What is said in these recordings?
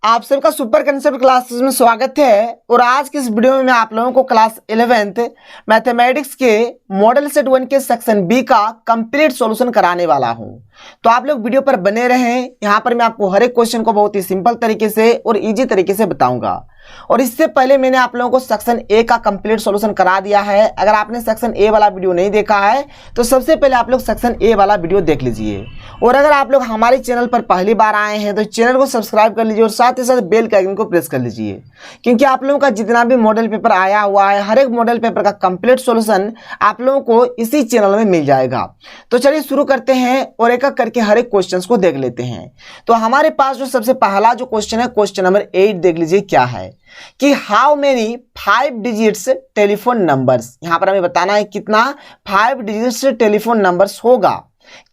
आप सबका super concept classes में स्वागत है। और आज की इस वीडियो में मैं आप लोगों को क्लास 11th मैथमेटिक्स के मॉडल सेट 1 के सेक्शन बी का कंप्लीट सॉल्यूशन कराने वाला हूं। तो आप लोग वीडियो पर बने रहें। यहां पर मैं आपको हर एक क्वेश्चन को बहुत ही सिंपल तरीके से और इजी तरीके से बताऊंगा। और इससे पहले मैंने आप लोगों को सेक्शन ए का कंप्लीट सॉल्यूशन करा दिया है। अगर आपने सेक्शन ए वाला वीडियो नहीं देखा है तो सबसे पहले आप लोग सेक्शन ए वाला वीडियो देख लीजिए। और अगर आप लोग हमारे चैनल पर पहली बार आए हैं तो चैनल को सब्सक्राइब कर लीजिए और साथ ही साथ बेल के आइकन को प्रेस कर लीजिए, क्योंकि आप लोगों का जितना भी मॉडल पेपर आया हुआ है हर एक मॉडल पेपर का कंप्लीट सॉल्यूशन आप लोगों को इसी चैनल में मिल जाएगा। तो चलिए शुरू करते हैं और एक एक करके हर एक क्वेश्चन को देख लेते हैं। तो हमारे पास जो सबसे पहला जो क्वेश्चन है, क्वेश्चन नंबर 8 देख लीजिए क्या है कि how many 5 digits telephone numbers. यहां पर हमें बताना है कितना 5 डिजिट्स टेलीफोन नंबर्स होगा।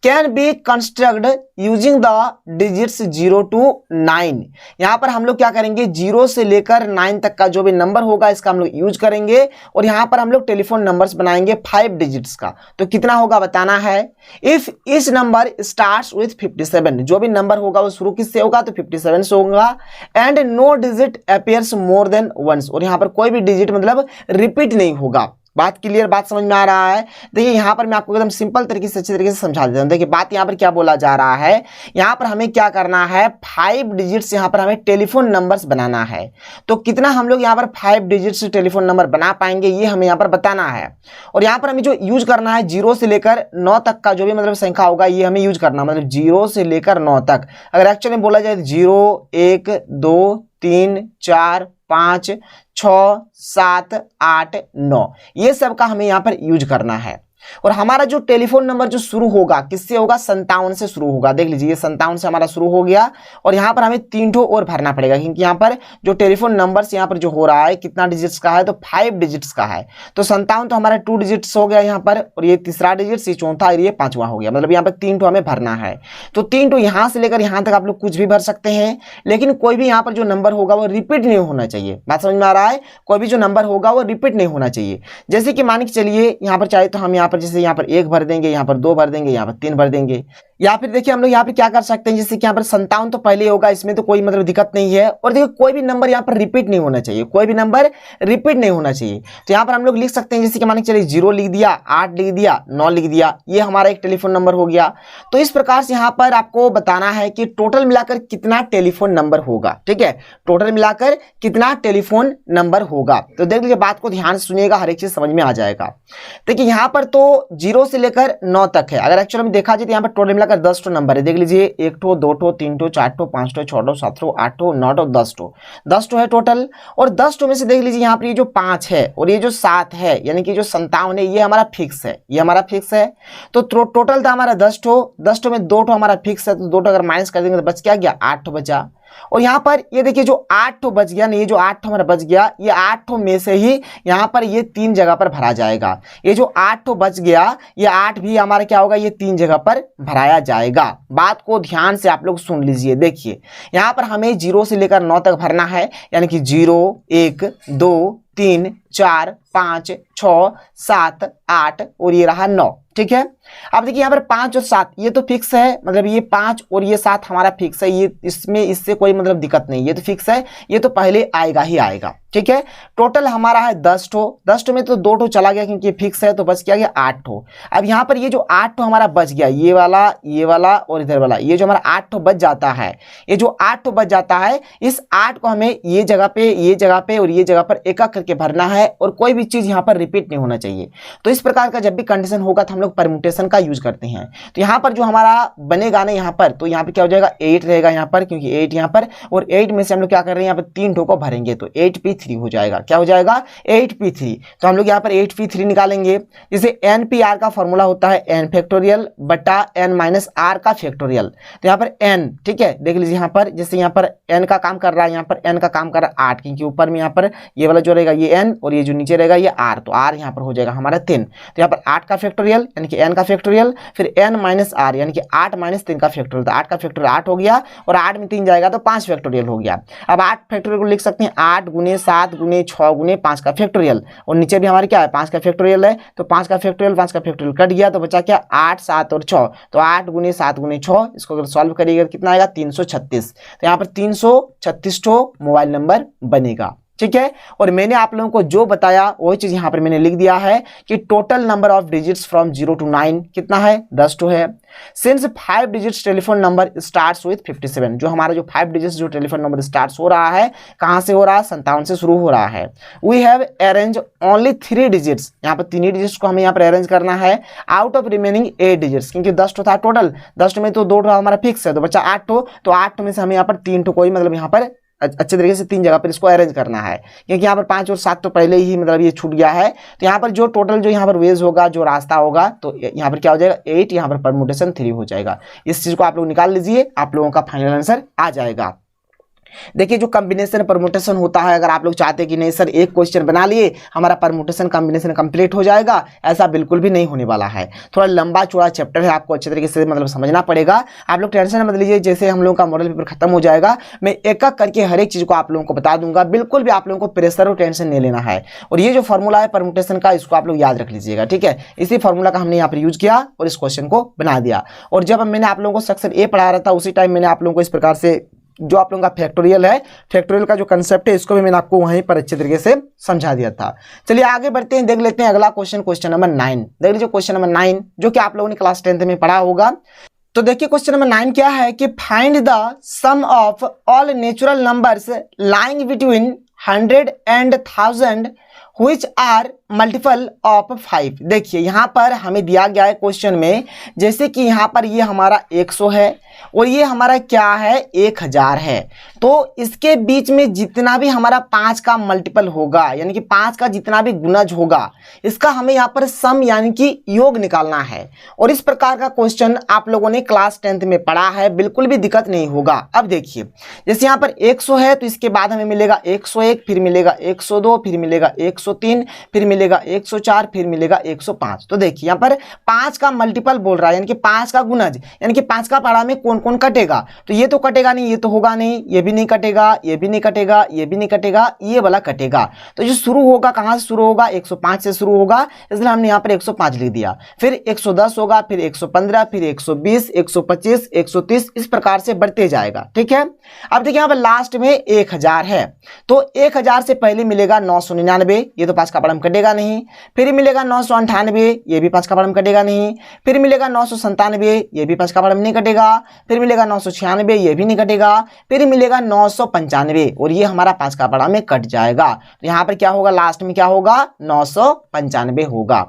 Can be construct using the digits 0 to 9। यहां पर हम लोग क्या करेंगे, 0 से लेकर 9 तक का जो भी नंबर होगा इसका हम लोग यूज करेंगे और यहां पर हम लोग टेलीफोन नंबर्स बनाएंगे 5 डिजिट्स का। तो कितना होगा बताना है। इफ इस नंबर स्टार्ट्स विथ 57, जो भी नंबर होगा वो शुरू किससे होगा तो 57 से होगा। And no digit appears more than once, और यहां पर कोई भी डिजिट मतलब रिपीट नहीं होगा। बात क्लियर, बात समझ में आ रहा है। देखिए यहां पर मैं आपको एकदम सिंपल तरीके से अच्छे तरीके से समझा देता हूं। देखिए बात यहां पर क्या बोला जा रहा है, यहां पर हमें क्या करना है 5 डिजिट्स यहां पर हमें टेलीफोन नंबर्स बनाना है। तो कितना हम लोग यहां पर 5 डिजिट्स टेलीफोन नंबर बना पाएंगे ये हमें यहां पर बताना है। और यहां पर हमें जो यूज करना है 0 से लेकर 9 तक का जो भी मतलब संख्या होगा ये हमें यूज करना, मतलब 0 से लेकर 9 तक। अगर एक्चुअली बोला जाए 0 1 2 3 4 5 6 7 8 9 ये सब का हमें यहां पर यूज करना है। और हमारा जो टेलीफोन नंबर जो शुरू होगा किससे होगा, 57 से शुरू होगा। देख लीजिए 57 से हमारा शुरू हो गया और यहां पर हमें 3 ठो और भरना पड़ेगा, क्योंकि यहां पर जो टेलीफोन नंबर्स यहां पर जो हो रहा है कितना डिजिट्स का है तो 5 डिजिट्स का है। तो 57 तो हमारा 2 डिजिट्स हो गया यहां पर, और ये तीसरा डिजिट, ये चौथा और ये पांचवा हो गया। मतलब यहां पर 3 ठो हमें भरना है। तो 3 ठो यहां से लेकर यहां तक आप लोग कुछ भी भर सकते हैं, लेकिन कोई भी यहां पर जो नंबर होगा वो रिपीट नहीं होना चाहिए। बात समझ में आ रहा है, कोई भी जो नंबर होगा वो रिपीट नहीं होना चाहिए। जैसे कि मान के चलिए यहां पर चाहे तो हम यहां पर जैसे यहां पर 1 भर देंगे, यहां पर 2 भर देंगे, यहां पर 3 भर देंगे। या फिर देखिए हम लोग यहां पर क्या कर सकते हैं, जैसे कि यहां पर 57 तो पहले होगा, इसमें तो कोई मतलब दिक्कत नहीं है। और देखिए कोई भी नंबर यहां पर रिपीट नहीं होना चाहिए, कोई भी नंबर रिपीट नहीं होना चाहिए। तो यहां पर हम लोग लिख सकते हैं, जैसे कि मान के चलिए 0 लिख दिया, 8 लिख दिया, 9 लिख दिया, ये हमारा एक टेलीफोन नंबर हो गया। तो इस प्रकार से यहां पर आपको बताना है कि टोटल मिलाकर कितना टेलीफोन नंबर होगा। ठीक है, टोटल मिलाकर कितना टेलीफोन नंबर होगा। तो देख लीजिए, बात को ध्यान से सुनिएगा, हर एक चीज समझ में आ जाएगा। देखिए यहां पर तो 0 से लेकर 9 तक है। अगर एक्चुअली में देखा जाए तो यहां पर टोटल मिलाकर 10 ठो नंबर है। देख लीजिए 1 ठो 2 ठो 3 ठो 4 ठो 5 ठो 6 ठो 7 ठो 8 ठो 9 ठो 10 ठो 10 ठो है टोटल। और 10 ठो में से देख लीजिए यहाँ पर ये जो 5 है और ये जो 7 है, यानी कि जो 57 है, ये हमारा फिक्स है, ये हमारा फिक्स है। तो टोटल था हमारा 10 ठो, 10 ठो में 2 ठो हमारा फिक्स है, तो 2 ठो अगर माइनस कर देंगे तो बच क्या गया, 8 ठो बचा। और यहां पर ये देखिए जो 8 ठो बच गया ना, ये जो 8 ठो हमारा बच गया, ये 8 ठो में से ही यहां पर ये 3 जगह पर भरा जाएगा। ये जो 8 ठो बच गया, ये 8 भी हमारा क्या होगा, ये 3 जगह पर भराया जाएगा। बात को ध्यान से आप लोग सुन लीजिए। देखिए यहां पर हमें 0 से लेकर 9 तक भरना है, यानी कि 0 1 2 3 4 5 6 7 8 और ये रहा 9। ठीक है, अब देखिए यहाँ पर 5 और 7 ये तो फिक्स है, मतलब ये 5 और ये 7 हमारा फिक्स है, ये इसमें इससे कोई मतलब दिक्कत नहीं, ये तो फिक्स है, ये तो पहले आएगा ही आएगा। ठीक है, टोटल हमारा है 10 ठो, 10 ठो में तो 2 ठो चला गया क्योंकि ये फिक्स है, तो बच क्या गया 8 ठो। अब यहाँ पर ये जो 8 ठो हमारा बच गया, ये वाला और इधर वाला, ये जो हमारा 8 ठो बच जाता है, ये जो 8 ठो बच जाता है, इस 8 को हमें ये जगह पे और ये जगह पर एक एक करके भरना है, और कोई भी चीज यहाँ पर रिपीट नहीं होना चाहिए। तो इस प्रकार का जब भी कंडीशन होगा तो हम लोग परम्यूटेशन का यूज करते हैं। तो यहाँ पर जो हमारा बनेगा ना, यहाँ पर तो यहाँ पे क्या हो जाएगा 8 रहेगा यहाँ पर, क्योंकि 8 यहाँ पर, और 8 में से हम लोग क्या कर रहे हैं, यहाँ पर 3 ठो को भरेंगे, तो 8p3 हो जाएगा। क्या हो जाएगा 8p3। तो हम लोग यहाँ पर 8p3 निकालेंगे। जैसे npr का फॉर्मूला होता है n फैक्टोरियल बटा n माइनस r का फैक्टोरियल। तो यहाँ पर n, ठीक है, देख लीजिए यहाँ पर जैसे यहाँ पर n का काम कर रहा है, यहाँ पर n का काम कर रहा है 8, क्योंकि ऊपर में यहाँ पर ये वाला जो रहेगा रहेगा ये n और ये जो नीचे रहेगा ये r, तो r यहाँ पर हो जाएगा हमारा 3। तो यहाँ पर 8 का फैक्टोरियल यानी कि n का फैक्टोरियल, फिर n माइनस r यानी कि 8 माइनस 3 का फैक्टोरियल, तो 8 का फैक्टोरियल 8 हो गया और 8 में 3 जाएगा तो 5 फैक्टोरियल हो गया। अब 8 फैक्टोरियल को लिख सकते हैं 8 गुने 7 गुने 6 गुने 5 का फैक्टोरियल, और नीचे भी हमारे क्या है 5 का फैक्टोरियल है, तो 5 का फैक्टोरियल कट गया, तो बचा क्या 8 7 और 6, तो 8 गुने 7 गुने 6, इसको अगर सॉल्व करिएगा कितना आएगा 336। तो यहाँ पर 336 मोबाइल नंबर बनेगा, ठीक है। और मैंने आप लोगों को जो बताया वही चीज यहां पर मैंने लिख दिया है कि total number of digits from 0 to 9 कितना है 10 है। Since 5 digits telephone number starts with 57, जो हमारा जो 5 डिजिट्स जो टेलीफोन नंबर स्टार्ट्स हो रहा है कहां से हो रहा है 57 से शुरू हो रहा है। We have arrange only 3 digits, यहाँ पर 3 डिजिट्स को हमें यहाँ पर अरेंज करना है आउट ऑफ रिमेनिंग 8 डिजिट्स, क्योंकि 10 था टोटल, 10 में तो 2 हमारा फिक्स है, तो बच्चा 8, तो 8 में से हमें यहाँ पर 3 कोई मतलब यहाँ पर अच्छे तरीके से 3 जगह पर इसको अरेंज करना है, क्योंकि यहाँ पर 5 और 7 तो पहले ही मतलब ये छूट गया है। तो यहाँ पर जो टोटल जो यहाँ पर वेज होगा जो रास्ता होगा, तो यहाँ पर क्या हो जाएगा 8, यहाँ पर परमुटेशन 3 हो जाएगा। इस चीज को आप लोग निकाल लीजिए, आप लोगों का फाइनल आंसर आ जाएगा। देखिए जो कॉम्बिनेशन परमुटेशन होता है, अगर आप लोग चाहते हैं कि नहीं सर एक क्वेश्चन बना लिए हमारा परमुटेशन कॉम्बिनेशन कंप्लीट हो जाएगा, ऐसा बिल्कुल भी नहीं होने वाला है। थोड़ा लंबा चौड़ा चैप्टर है, आपको अच्छे तरीके से मतलब समझना पड़ेगा। आप लोग टेंशन मत लीजिए, जैसे हम लोगों का मॉडल पेपर खत्म हो जाएगा मैं एक एक करके हर एक चीज को आप लोगों को बता दूंगा, बिल्कुल भी आप लोगों को प्रेशर और टेंशन नहीं लेना है। और ये जो फॉर्मूला है परमुटेशन का, इसको आप लोग याद रख लीजिएगा, ठीक है। इसी फॉर्मूला का हमने यहाँ पर यूज किया और इस क्वेश्चन को बना दिया। और जब मैंने आप लोगों को सेक्शन ए पढ़ा रहा था उसी टाइम मैंने आप लोगों को इस प्रकार से जो आप लोगों का फैक्टोरियल है, फैक्टोरियल का जो कंसेप्ट है इसको भी मैंने आपको वहीं पर अच्छे तरीके से समझा दिया था। चलिए आगे बढ़ते हैं, देख लेते हैं अगला क्वेश्चन, क्वेश्चन नंबर 9। देख लीजिए क्वेश्चन नंबर 9 जो कि आप लोगों ने क्लास 10th में पढ़ा होगा। तो देखिए क्वेश्चन नंबर 9 क्या है कि find the sum of all natural numbers lying between 100 and 1000 which are multiple of 5। देखिए यहाँ पर हमें दिया गया है क्वेश्चन में, जैसे कि यहाँ पर ये हमारा 100 है और ये हमारा क्या है 1000 है, तो इसके बीच में जितना भी हमारा 5 का मल्टीपल होगा यानी कि 5 का जितना भी गुणज होगा इसका हमें यहाँ पर सम यानी कि योग निकालना है। और इस प्रकार का क्वेश्चन आप लोगों ने क्लास 10th में पढ़ा है, बिल्कुल भी दिक्कत नहीं होगा। अब देखिए जैसे यहाँ पर 100 है तो इसके बाद हमें मिलेगा 101, फिर मिलेगा 102, फिर मिलेगा 103, फिर मिलेगा 104, फिर मिलेगा 105। तो देखिए यहाँ पर 5 का मल्टीपल बोल रहा है यानी कि 5 का गुणज, यानी कि 5 का पारा में कौन कौन कटेगा, तो ये तो कटेगा नहीं, ये तो होगा नहीं, ये भी नहीं कटेगा, ये भी नहीं कटेगा, ये भी नहीं कटेगा, ये वाला कटेगा। तो जो शुरू होगा कहां से शुरू होगा 105 से शुरू होगा, इसलिए हमने यहाँ पर 105 लिख दिया। फिर 110 होगा, फिर 115, फिर 120, 125, 130, इस प्रकार से बढ़ते जाएगा, ठीक है। अब देखिए यहाँ पर लास्ट में 1000 है, तो 1000 से पहले मिलेगा 999, ये तो 5 का पारा में कटेगा नहीं। फिर मिलेगा 998, ये भी 5 का पारा में कटेगा नहीं। फिर मिलेगा 997, ये भी 5 का पारा में नहीं कटेगा। फिर मिलेगा 996, ये भी नहीं कटेगा। फिर मिलेगा 995 और ये हमारा 5 का पारा में कट जाएगा। तो यहाँ पर क्या होगा लास्ट में क्या होगा 995 होगा।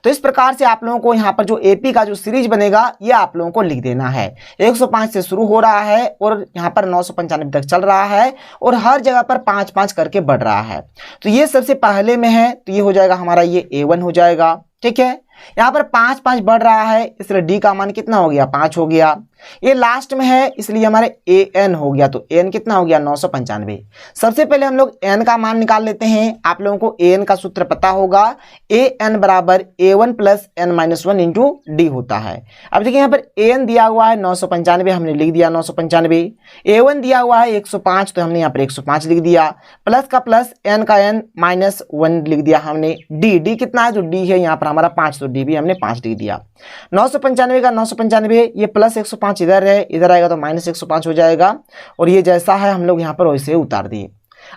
तो इस प्रकार से आप लोगों को यहाँ पर जो एपी का जो सीरीज बनेगा ये आप लोगों को लिख देना है। 105 से शुरू हो रहा है और यहाँ पर 995 तक चल रहा है और हर जगह पर 5-5 करके बढ़ रहा है। तो ये सबसे पहले में है, तो ये हो जाएगा हमारा ये A1 हो जाएगा, ठीक है। यहाँ पर 5-5 बढ़ रहा है इसलिए डी का मान कितना हो गया 5 हो गया। ये लास्ट में है इसलिए हमारे AN हो गया, तो AN कितना हो गया 995। सबसे पहले हम लोग N का मान निकाल लेते हैं। आप लोगों को AN का सूत्र पता होगा, AN बराबर A1 plus N-1 into D होता है। अब देखिए यहाँ पर AN दिया हुआ है 995, हमने लिख दिया 995। A1 दिया हुआ है 105, तो हमने यहाँ पर 105 लिख दिया। प्लस का प्लस N का N-1 लिख दिया हमने। डी कितना है, तो डी है यहाँ पर हमारा 5, तो डी भी हमने 5 लिख दिया। 995 का 995, ये प्लस 105 इधर है, इधर आएगा तो माइनस 105 हो जाएगा और ये जैसा है हम लोग यहाँ पर वैसे उतार दिए।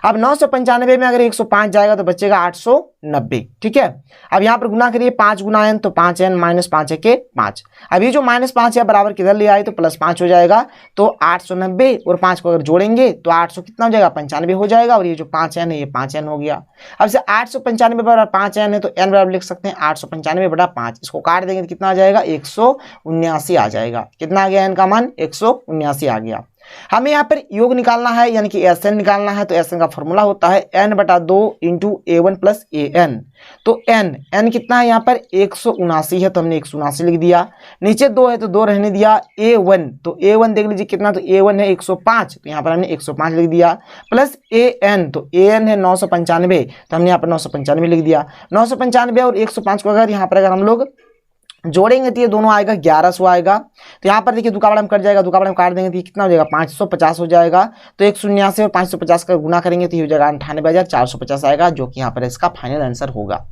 अब 995 में अगर 105 जाएगा तो बचेगा 890, ठीक है। अब यहाँ पर गुना करिए 5 गुना n, तो 5n माइनस 5 है के 5। अब ये जो माइनस 5 है बराबर किधर ले आए तो प्लस 5 हो जाएगा, तो 890 और 5 को अगर जोड़ेंगे तो 800 कितना हो जाएगा 95 हो जाएगा और ये जो 5n है ये 5n हो गया। अब से 895 बराबर 5n है तो n बराबर लिख सकते हैं 895 बटा 5, इसको काट देंगे तो कितना आ जाएगा 179 आ जाएगा। कितना आ गया n का मान 179 आ गया। हमें यहाँ पर योग निकालना है यानी कि एस एन निकालना है, तो एस एन का फॉर्मूला होता है n/2 into A1 plus AN। तो n कितना है यहाँ पर 179 है, तो हमने 179 लिख दिया। नीचे 2 है तो 2 रहने दिया। A1 तो A1 देख लीजिए कितना, तो A1 है 105, तो यहाँ पर हमने 105 लिख दिया। प्लस AN तो AN है 995, तो हमने यहाँ पर 995 लिख दिया। 995 और 105 को अगर यहाँ पर अगर हम लोग जोड़ेंगे तो ये दोनों आएगा 1100 आएगा। तो यहाँ पर देखिए दुकाबड़ा में कट जाएगा, दुकाबड़ा में काट देंगे तो ये कितना हो जाएगा 550 हो जाएगा। तो 179 और 550 का गुना करेंगे तो ये हो जाएगा 98,450 आएगा, जो कि यहाँ पर इसका फाइनल आंसर होगा।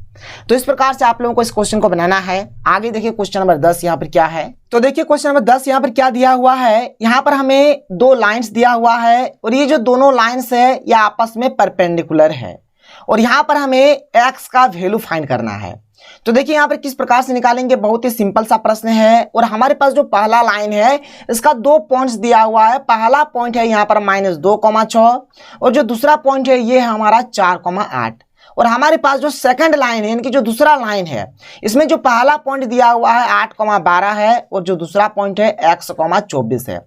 तो इस प्रकार से आप लोगों को इस क्वेश्चन को बनाना है। आगे देखिए क्वेश्चन नंबर 10 यहाँ पर क्या है। तो देखिए क्वेश्चन नंबर 10 यहाँ पर क्या दिया हुआ है। यहाँ पर हमें 2 लाइन्स दिया हुआ है और ये जो दोनों लाइन्स है ये आपस में परपेंडिकुलर है और यहाँ पर हमें एक्स का वैल्यू फाइंड करना है। तो देखिए यहाँ पर किस प्रकार से निकालेंगे, बहुत ही सिंपल सा प्रश्न है। और हमारे पास जो पहला लाइन है इसका 2 पॉइंट्स दिया हुआ है। पहला पॉइंट है यहाँ पर -2,6 और जो दूसरा पॉइंट है ये है हमारा 4,8। और हमारे पास जो सेकंड लाइन है यानी कि जो दूसरा लाइन है इसमें जो पहला पॉइंट दिया हुआ है 8,12 है और जो दूसरा पॉइंट है x,24 है।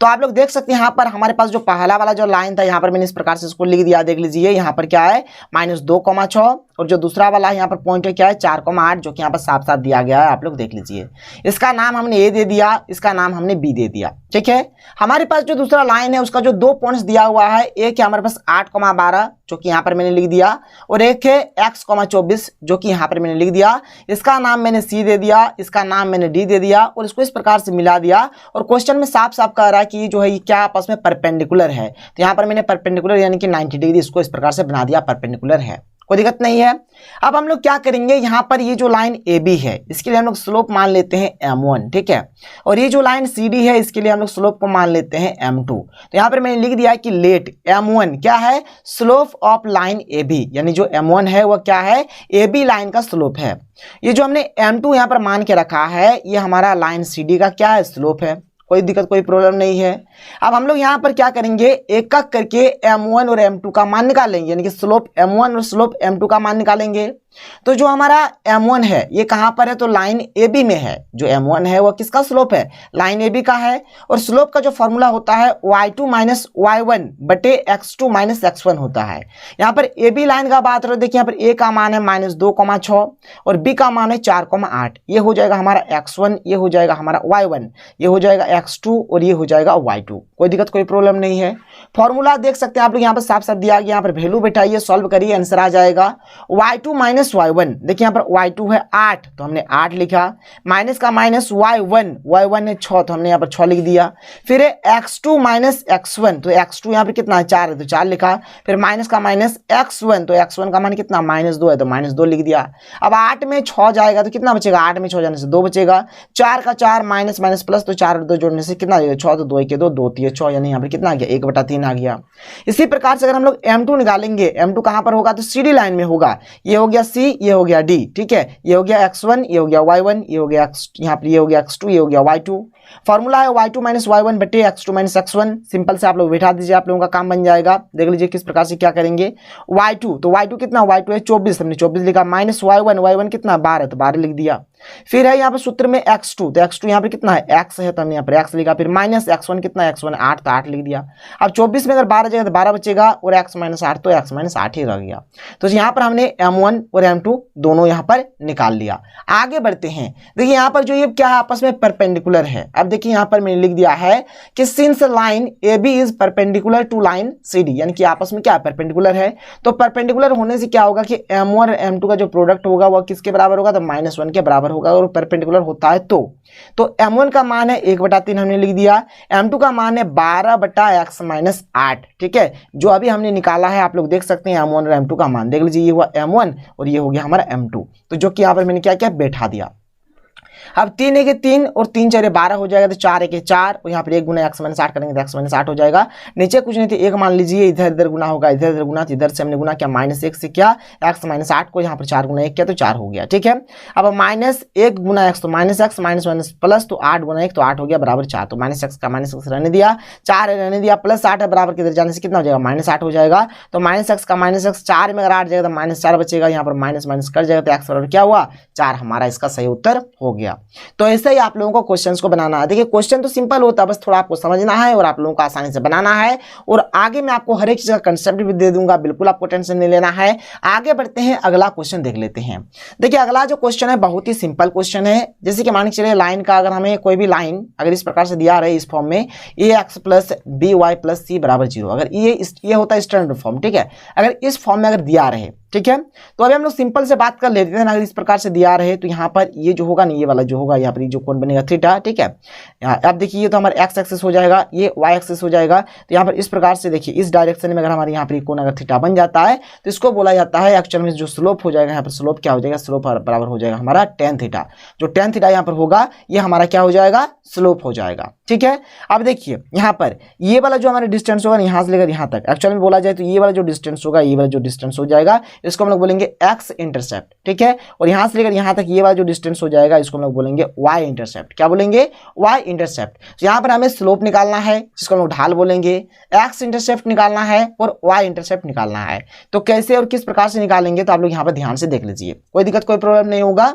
तो आप लोग देख सकते हैं यहाँ पर हमारे पास जो पहला वाला जो लाइन था यहाँ पर मैंने इस प्रकार से इसको लिख दिया। देख लीजिए यहाँ पर क्या है -2,6 और जो दूसरा वाला यहाँ पर पॉइंट है क्या है 4,8, जो कि यहाँ पर साफ साफ दिया गया है। आप लोग देख लीजिए, इसका नाम हमने ए दे दिया, इसका नाम हमने बी दे दिया। ठीक है, हमारे पास जो दूसरा लाइन है उसका जो 2 पॉइंट्स दिया हुआ है, एक है हमारे पास 8,12 जो कि यहाँ पर मैंने लिख दिया और एक है x,24 जो कि यहाँ पर मैंने लिख दिया। इसका नाम मैंने सी दे दिया, इसका नाम मैंने डी दे दिया और इसको इस प्रकार से मिला दिया। और क्वेश्चन में साफ साफ कह रहा है कि जो है ये क्या आपस में परपेंडिकुलर है। तो यहाँ पर मैंने परपेंडिकुलर यानी कि 90 डिग्री इसको इस प्रकार से बना दिया, परपेंडिकुलर है, कोई दिक्कत नहीं है। अब हम लोग क्या करेंगे, यहाँ पर ये जो लाइन AB है इसके लिए हम लोग स्लोप मान लेते हैं M1। ठीक है, और ये जो लाइन CD है इसके लिए हम लोग स्लोप को मान लेते हैं M2। तो यहाँ पर मैंने लिख दिया कि लेट M1 क्या है, स्लोप ऑफ लाइन AB, यानी जो M1 है वह क्या है, AB लाइन का स्लोप है। ये जो हमने M2 यहाँ पर मान के रखा है ये हमारा लाइन CD का क्या है, स्लोप है। कोई दिक्कत कोई प्रॉब्लम नहीं है। अब हम लोग यहाँ पर क्या करेंगे, एक एक करके M1 और M2 का मान निकालेंगे, यानी कि स्लोप M1 और स्लोप M2 का मान निकालेंगे। तो जो हमारा M1 है ये कहाँ पर है, तो लाइन AB में है। जो M1 है वो किसका स्लोप है, लाइन AB का है। और स्लोप का जो फॉर्मूला होता है y2 माइनस y1 बटे x2 माइनस x1 होता है। यहाँ पर AB लाइन का बात करो, देखिए यहाँ पर A का मान है -2,6 और B का मान है 4,8। ये हो जाएगा हमारा x1, ये हो जाएगा हमारा y1, ये हो जाएगा x2 और ये हो जाएगा y2। कोई दिक्कत कोई प्रॉब्लम नहीं है। फॉर्मूला देख सकते हैं आप लोग, यहाँ पर साफ साफ दिया गया, यहाँ पर वैल्यू बैठाइए, सॉल्व करिए, आंसर आ जाएगा y2 माइनस y1। देखिए यहाँ पर y2 है 8 तो हमने 8 लिखा, माइनस का माइनस y1 है 6 तो हमने यहाँ पर 6 लिख दिया। फिर है x2 माइनस x1, तो x2 यहाँ पर कितना है 4 है तो 4 लिखा। फिर माइनस का माइनस x1, तो x1 का मान कितना -2 है तो -2 लिख दिया। अब 8 में 6 जाएगा तो कितना बचेगा, 8 में 6 जाने से 2 बचेगा। 4 का 4 माइनस माइनस प्लस, तो 4 और 2 जोड़ने से कितना आ जाएगा 6, तो 2 के 2 2 3 6, यानी यहाँ पर कितना आ गया 1/3 आ गया। इसी प्रकार से अगर हम लोग M2 निकालेंगे, M2 कहाँ पर होगा, तो CD लाइन में होगा। ये हो गया C, ये हो गया D। ठीक है, ये हो गया x1, ये हो गया y1, ये हो गया x, यहाँ पर ये हो गया x2, ये हो गया y2। फॉर्मूला है y2 माइनस y1 बटे x2 माइनस x1। सिंपल से आप लोग बैठा दीजिए, आप लोगों का काम बन जाएगा। देख लीजिए किस प्रकार से क्या करेंगे। y2 तो y2 कितना, y2 है 24, हमने 24 लिखा, माइनस y1 कितना 12 तो 12 लिख दिया। फिर है यहाँ पर सूत्र में x2, तो x2 यहाँ पर कितना है x है तो हमने यहाँ पर x लिखा। फिर माइनस x1 कितना, x1 8 तो 8 लिख दिया। अब 24 में अगर 12 जाएगा तो 12 बचेगा और x माइनस 8 तो x माइनस 8 ही रह गया। तो यहाँ पर हमने M1 और M2 दोनों यहाँ पर निकाल लिया। आगे बढ़ते हैं, देखिए यहाँ पर जो ये क्या है आपस में परपेंडिकुलर है। अब देखिए यहाँ पर मैंने लिख दिया है कि since line AB is perpendicular to line CD, यानी कि आपस में क्या परपेंडिकुलर है। तो परपेंडिकुलर होने से क्या होगा कि M1 और M2 का जो प्रोडक्ट होगा वह किसके बराबर होगा, तो -1 के बराबर होगा। और परपेंडिकुलर होता है तो M1 का मान है 1/3 हमने लिख दिया, M2 का मान है 12/x माइनस 8। ठीक है, जो अभी हमने निकाला है आप लोग देख सकते हैं M1 और M2 का मान। देख लीजिए ये हुआ M1 और ये हो गया हमारा M2। तो जो कि यहाँ पर मैंने क्या किया, बैठा दिया। अब 3 1 3 और 3 4 12 हो जाएगा, तो 4 1 4 और यहाँ पर 1 गुना x माइनस 8 करेंगे तो x माइनस 8 हो जाएगा। नीचे कुछ नहीं तो 1 मान लीजिए, इधर इधर गुना होगा, इधर इधर गुना, तो इधर से हमने गुना किया -1 से क्या x माइनस 8 को, यहाँ पर 4 गुना 1 किया तो 4 हो गया। ठीक है, अब -1 गुना x तो -x माइनस माइनस प्लस, तो 8 गुना 1 तो 8 हो गया बराबर 4। तो -x का -x रहने दिया, 4 रहने दिया, प्लस 8 है बराबर के इधर जाने से कितना हो जाएगा -8 हो जाएगा। तो -x का -x 4 में अगर 8 जाएगा तो -4 बचेगा, यहाँ पर माइनस माइनस कर जाएगा तो x बराबर क्या हुआ 4, हमारा इसका सही उत्तर हो गया। गया। तो ऐसे ही आप लोगों को क्वेश्चंस को बनाना है। देखिए क्वेश्चन तो सिंपल होता है, बस थोड़ा आपको समझना है और आप लोगों को आसानी से बनाना है। और आगे मैं आपको हर एक चीज का कंसेप्ट भी दे दूंगा, बिल्कुल आपको टेंशन नहीं लेना है। आगे बढ़ते हैं, अगला क्वेश्चन देख लेते हैं। देखिए अगला जो क्वेश्चन है बहुत ही सिंपल क्वेश्चन है। जैसे कि मान के चलिए लाइन का, अगर हमें कोई भी लाइन अगर इस प्रकार से दिया रहे इस फॉर्म में ax plus b y plus c बराबर 0, अगर ये होता है स्टैंडर्ड फॉर्म, ठीक है। अगर इस फॉर्म में अगर दिया रहे, ठीक है, तो अभी हम लोग सिंपल से बात कर लेते हैं ना। अगर इस प्रकार से दिया रहे तो यहाँ पर ये जो होगा ना, ये वाला जो होगा यहाँ पर जो कोण बनेगा थीटा, ठीक है। अब देखिए ये तो हमारा एक्स एक्सिस हो जाएगा, ये वाई एक्सिस हो जाएगा। तो यहाँ पर इस प्रकार से देखिए इस डायरेक्शन में अगर हमारे यहाँ पर कोण अगर थीटा बन जाता है तो इसको बोला जाता है एक्चुअल में जो स्लोप हो जाएगा, यहाँ पर स्लोप क्या हो जाएगा, स्लोप बराबर हो जाएगा हमारा tan थीटा। जो tan थीटा यहाँ पर होगा ये हमारा क्या हो जाएगा, स्लोप हो जाएगा, ठीक है। अब देखिए यहाँ पर ये वाला जो हमारा डिस्टेंस होगा यहाँ से लेकर यहाँ तक, एक्चुअल में बोला जाए तो ये वाला जो डिस्टेंस होगा, ये वाला जो डिस्टेंस हो जाएगा इसको हम लोग बोलेंगे एक्स इंटरसेप्ट, ठीक है। और यहाँ से लेकर यहाँ तक ये वाला जो डिस्टेंस हो जाएगा इसको हम लोग बोलेंगे वाई इंटरसेप्ट। क्या बोलेंगे, वाई इंटरसेप्ट। तो यहाँ पर हमें स्लोप निकालना है जिसको हम लोग ढाल बोलेंगे, एक्स इंटरसेप्ट निकालना है और वाई इंटरसेप्ट निकालना है। तो कैसे और किस प्रकार से निकालेंगे तो आप लोग यहाँ पर ध्यान से देख लीजिए, कोई दिक्कत कोई प्रॉब्लम नहीं होगा।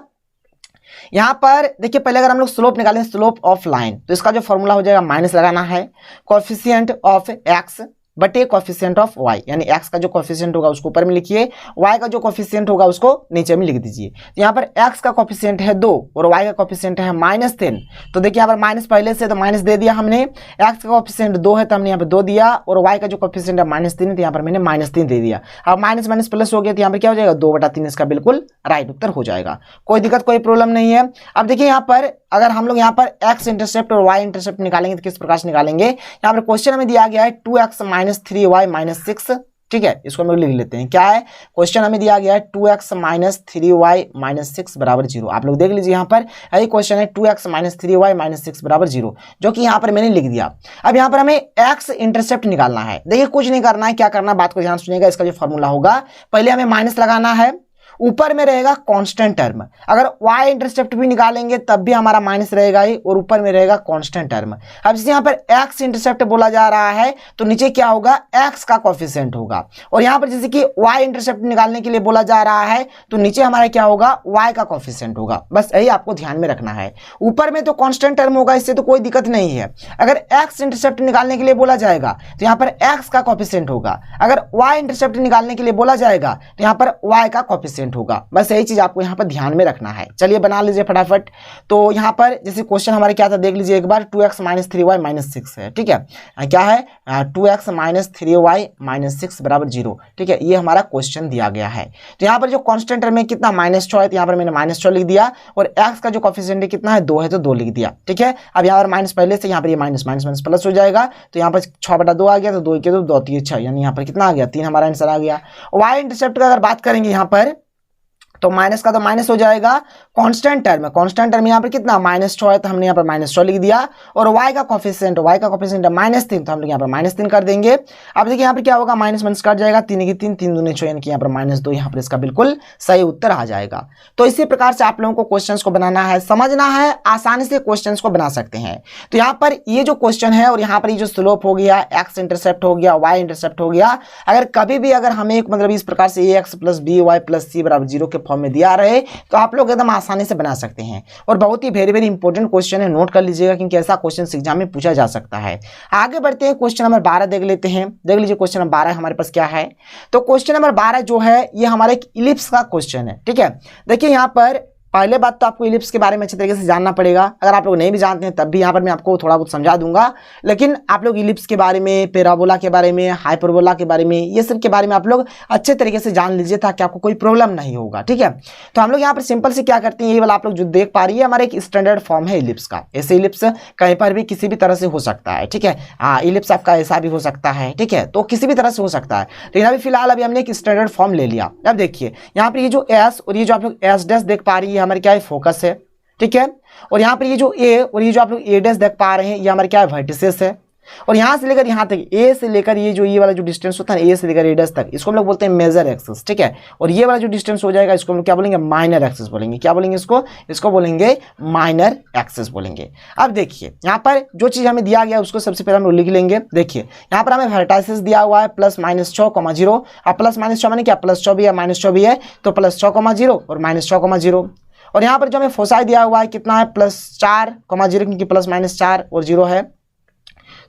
यहां पर देखिए पहले अगर हम लोग स्लोप निकालें, स्लोप ऑफ लाइन, तो इसका जो फॉर्मूला हो जाएगा माइनस लगाना है कोएफिशिएंट ऑफ एक्स बटे कोएफिशिएंट ऑफ वाई, यानी एक्स का जो कोएफिशिएंट होगा उसको ऊपर में लिखिए, वाई का जो कोएफिशिएंट होगा उसको नीचे में लिख दीजिए। तो यहाँ पर एक्स का कोएफिशिएंट है 2 और वाई का कोएफिशिएंट है -10। तो देखिए यहाँ पर माइनस पहले से तो माइनस दे दिया हमने, एक्स का कोएफिशिएंट 2 है तो हमने यहाँ पर 2 दिया, और वाई का जो कोएफिशिएंट है -3 है तो यहाँ पर मैंने -3 दे दिया। अब माइनस माइनस प्लस हो गया तो यहाँ पर क्या हो जाएगा, 2/3 इसका बिल्कुल राइट उत्तर हो जाएगा। कोई दिक्कत कोई प्रॉब्लम नहीं है। अब देखिए यहाँ पर अगर हम लोग यहाँ पर एक्स इंटरसेप्ट और वाई इंटरसेप्ट निकालेंगे तो किस प्रकार से निकालेंगे, यहाँ पर क्वेश्चन में दिया गया है 2x - 3y - 6, ठीक है। इसको हम लोग लिख लेते हैं। क्या है क्वेश्चन हमें दिया गया है 2x - 3y - 6 बराबर 0। आप लोग देख लीजिए यहाँ पर यही क्वेश्चन है 2x - 3y - 6 बराबर 0, जो कि यहाँ पर मैंने लिख दिया। अब यहाँ पर हमें x इंटरसेप्ट निकालना है। देखिए कुछ नहीं करना है, क्या करना है बात को ध्यान सुनिएगा। इसका जो फॉर्मूला होगा पहले हमें माइनस लगाना है, ऊपर में रहेगा कांस्टेंट टर्म। अगर y इंटरसेप्ट भी निकालेंगे तब भी हमारा माइनस रहेगा ही, और ऊपर में रहेगा कांस्टेंट टर्म। अब जैसे यहाँ पर x इंटरसेप्ट बोला जा रहा है तो नीचे क्या होगा, x का कोएफिशिएंट होगा। और यहाँ पर जैसे कि y इंटरसेप्ट निकालने के लिए बोला जा रहा है तो नीचे हमारा क्या होगा, y का कोएफिशिएंट होगा। बस यही आपको ध्यान में रखना है। ऊपर में तो कांस्टेंट टर्म होगा, इससे तो कोई दिक्कत नहीं है। अगर x इंटरसेप्ट निकालने के लिए बोला जाएगा तो यहाँ पर x का कोएफिशिएंट होगा, अगर y इंटरसेप्ट निकालने के लिए बोला जाएगा तो यहाँ पर y का कोएफिशिएंट होगा। बस यही चीज आपको यहाँ पर ध्यान में रखना है। चलिए बना लीजिए फटाफट। तो यहाँ पर जैसे क्वेश्चन हमारे क्या था देख लीजिए एक बार, 2x - 3y - 6 है, ठीक है। क्या है 2x - 3y - 6 बराबर 0, ठीक है। ये हमारा क्वेश्चन दिया गया है। तो यहाँ पर जो कांस्टेंट टर्म है कितना, -6 है, तो यहाँ पर मैंने -6 लिख दिया, और x का जो कोएफिशिएंट है कितना है, 2 है तो 2 लिख दिया, ठीक है। अब यहाँ पर माइनस पहले से, यहाँ पर ये माइनस माइनस माइनस प्लस हो जाएगा, तो यहाँ पर 6/2 आ गया, तो 2 के 2 2 3 6, यानी यहाँ पर कितना आ गया, 3 हमारा आंसर आ गया। y इंटरसेप्ट का अगर बात करेंगे यहाँ पर तो माइनस का तो माइनस हो जाएगा, कांस्टेंट टर्म है, कांस्टेंट टर्म यहाँ पर कितना -6 है तो हमने यहाँ पर -6 लिख दिया, और y का कोएफिशिएंट है -3 तो हम लोग यहाँ पर -3 कर देंगे। अब देखिए यहाँ पर क्या होगा, माइनस माइनस कट जाएगा, 3 की 3 3 दूनी 6, यानी कि यहाँ पर -2, यहाँ पर इसका बिल्कुल सही उत्तर आ जाएगा। तो इसी प्रकार से आप लोगों को क्वेश्चंस को बनाना है, समझना है, आसानी से क्वेश्चंस को बना सकते हैं। तो यहाँ पर ये जो क्वेश्चन है और यहाँ पर ये जो स्लोप हो गया, एक्स इंटरसेप्ट हो गया, वाई इंटरसेप्ट हो गया, अगर कभी भी अगर हमें मतलब इस प्रकार से ax + by + c बराबर 0 के फॉर्म में दिया रहे तो आप लोग एकदम आसानी से बना सकते हैं। और बहुत ही वेरी इंपॉर्टेंट क्वेश्चन है, नोट कर लीजिएगा क्योंकि ऐसा क्वेश्चन एग्जाम में पूछा जा सकता है। आगे बढ़ते हैं, क्वेश्चन नंबर 12 देख लेते हैं। देख लीजिए क्वेश्चन नंबर 12 हमारे पास क्या है। तो क्वेश्चन नंबर 12 जो है ये हमारे एक इलिप्स का क्वेश्चन है, ठीक है। देखिए यहाँ पर पहले बात तो आपको इलिप्स के बारे में अच्छे तरीके से जानना पड़ेगा। अगर आप लोग नहीं भी जानते हैं तब भी यहाँ पर मैं आपको थोड़ा बहुत समझा दूंगा, लेकिन आप लोग इलिप्स के बारे में, पैराबोला के बारे में, हाइपरबोला के बारे में, ये सब के बारे में आप लोग अच्छे तरीके से जान लीजिए ताकि आपको कोई प्रॉब्लम नहीं होगा, ठीक है। तो हम लोग यहाँ पर सिंपल से क्या करते हैं, ये वाला आप लोग जो देख पा रही है हमारा एक स्टैंडर्ड फॉर्म है इलिप्स का। ऐसे इलिप्स कहीं पर भी किसी भी तरह से हो सकता है, ठीक है। हाँ, इलिप्स आपका ऐसा भी हो सकता है, ठीक है, तो किसी भी तरह से हो सकता है। लेकिन अभी फिलहाल अभी हमने एक स्टैंडर्ड फॉर्म ले लिया। अब देखिए यहाँ पर ये जो एस और ये जो आप लोग एस डैश देख पा रही है हमारे क्या है, फोकस है, ठीक है। और यहाँ पर ये जो ए और ये जो आप लोग ए डैश देख पा रहे हैं ये हमारे क्या है, वर्टिसेस है। और यहाँ से लेकर यहाँ तक, ए से लेकर ये जो ये वाला जो डिस्टेंस होता है ए से लेकर ए डैश तक, इसको हम लोग बोलते हैं मेजर एक्सिस, ठीक है। और ये वाला जो डिस्टेंस हो जाएगा इसको हम लोग क्या बोलेंगे, माइनर एक्सिस बोलेंगे। क्या बोलेंगे इसको बोलेंगे माइनर एक्सिस बोलेंगे। अब देखिए यहाँ पर जो चीज हमें दिया गया उसको सबसे पहले हम लोग लिख लेंगे। देखिए यहाँ पर हमें वर्टिसेस दिया हुआ है +-6, 0। अब +-6 माने क्या, +6 भी है -6 भी है, तो +6, 0 और -6, 0। और यहाँ पर जो हमें फोसाई दिया हुआ है कितना है +4,0 क्योंकि +-4 और 0 है,